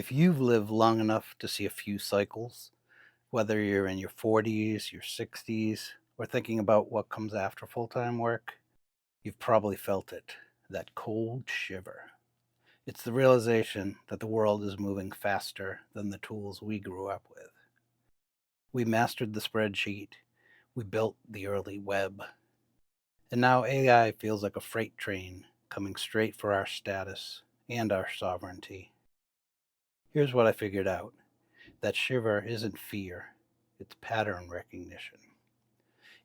If you've lived long enough to see a few cycles, whether you're in your 40s, your 60s, or thinking about what comes after full time work, you've probably felt it, that cold shiver. It's the realization that the world is moving faster than the tools we grew up with. We mastered the spreadsheet, we built the early web, and now AI feels like a freight train coming straight for our status and our sovereignty. Here's what I figured out. That shiver isn't fear, it's pattern recognition.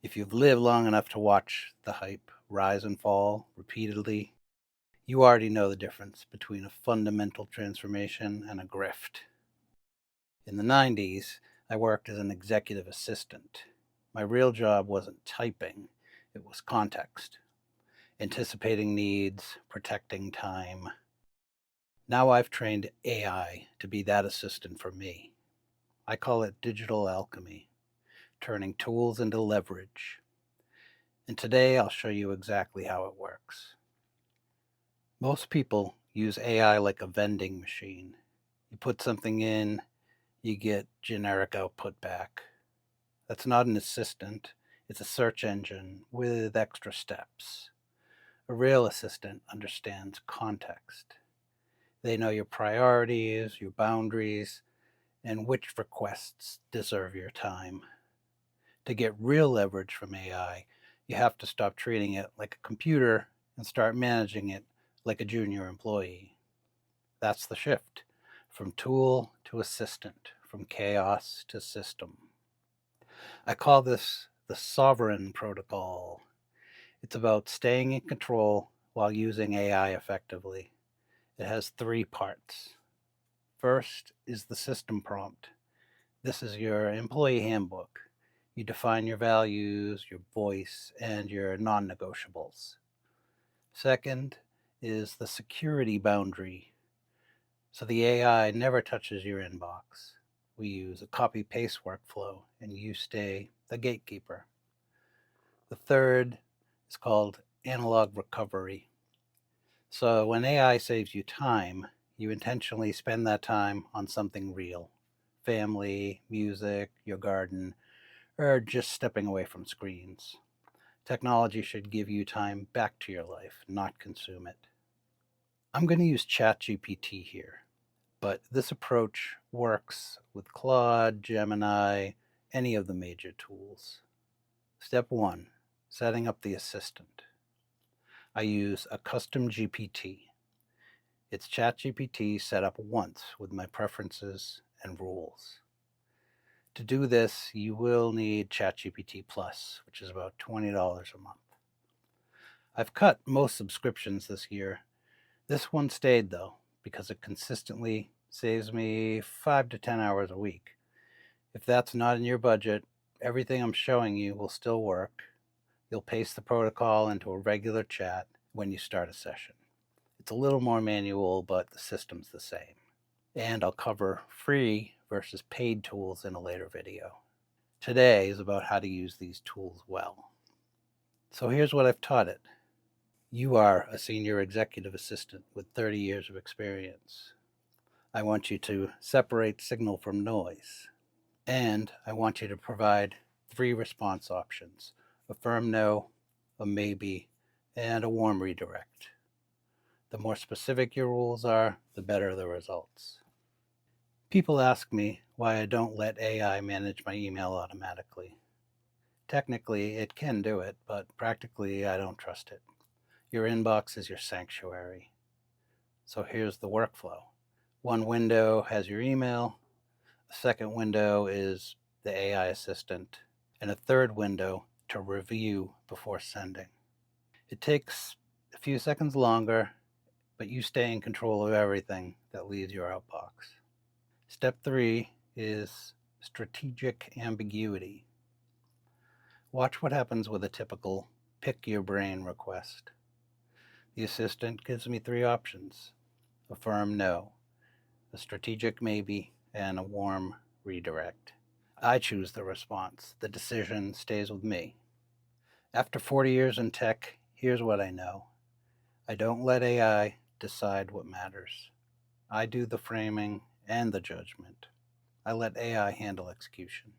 If you've lived long enough to watch the hype rise and fall repeatedly, you already know the difference between a fundamental transformation and a grift. In the 90s, I worked as an executive assistant. My real job wasn't typing, it was context, anticipating needs, protecting time. Now I've trained AI to be that assistant for me. I call it digital alchemy, turning tools into leverage. And today I'll show you exactly how it works. Most people use AI like a vending machine. You put something in, you get generic output back. That's not an assistant, it's a search engine with extra steps. A real assistant understands context. They know your priorities, your boundaries, and which requests deserve your time. To get real leverage from AI, you have to stop treating it like a computer and start managing it like a junior employee. That's the shift from tool to assistant, from chaos to system. I call this the sovereign protocol. It's about staying in control while using AI effectively. It has three parts. First is the system prompt. This is your employee handbook. You define your values, your voice, and your non-negotiables. Second is the security boundary. So the AI never touches your inbox. We use a copy-paste workflow, and you stay the gatekeeper. The third is called analog recovery. So when AI saves you time, you intentionally spend that time on something real. Family, music, your garden, or just stepping away from screens. Technology should give you time back to your life, not consume it. I'm going to use ChatGPT here, but this approach works with Claude, Gemini, any of the major tools. Step 1, setting up the assistant. I use a custom GPT. It's ChatGPT set up once with my preferences and rules. To do this, you will need ChatGPT Plus, which is about $20 a month. I've cut most subscriptions this year. This one stayed though, because it consistently saves me 5 to 10 hours a week. If that's not in your budget, everything I'm showing you will still work. You'll paste the protocol into a regular chat when you start a session. It's a little more manual, but the system's the same. And I'll cover free versus paid tools in a later video. Today is about how to use these tools well. So here's what I've taught it. You are a senior executive assistant with 30 years of experience. I want you to separate signal from noise. And I want you to provide 3 response options: a firm no, a maybe, and a warm redirect. The more specific your rules are, the better the results. People ask me why I don't let AI manage my email automatically. Technically, it can do it, but practically, I don't trust it. Your inbox is your sanctuary. So here's the workflow. One window has your email, a second window is the AI assistant, and a third window to review before sending. It takes a few seconds longer, but you stay in control of everything that leaves your outbox. Step 3 is strategic ambiguity. Watch what happens with a typical pick your brain request. The assistant gives me 3 options: a firm no, a strategic maybe, and a warm redirect. I choose the response. The decision stays with me. After 40 years in tech, here's what I know. I don't let AI decide what matters. I do the framing and the judgment. I let AI handle execution.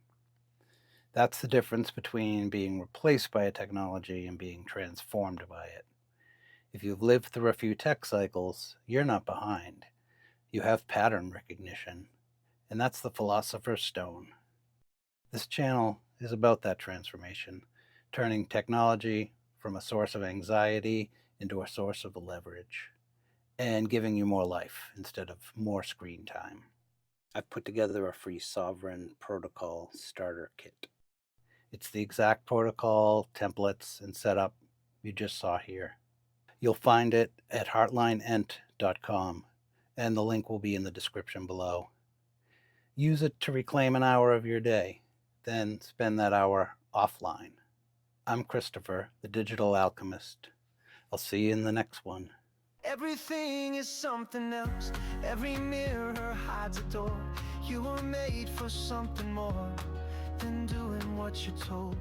That's the difference between being replaced by a technology and being transformed by it. If you've lived through a few tech cycles, you're not behind. You have pattern recognition, and that's the philosopher's stone. This channel is about that transformation, turning technology from a source of anxiety into a source of leverage, and giving you more life instead of more screen time. I've put together a free Sovereign Protocol starter kit. It's the exact protocol, templates, and setup you just saw here. You'll find it at heartlineent.com, and the link will be in the description below. Use it to reclaim an hour of your day, then spend that hour offline. I'm Christopher, the Digital Alchemist. I'll see you in the next one. Everything is something else. Every mirror hides a door. You were made for something more than doing what you're told.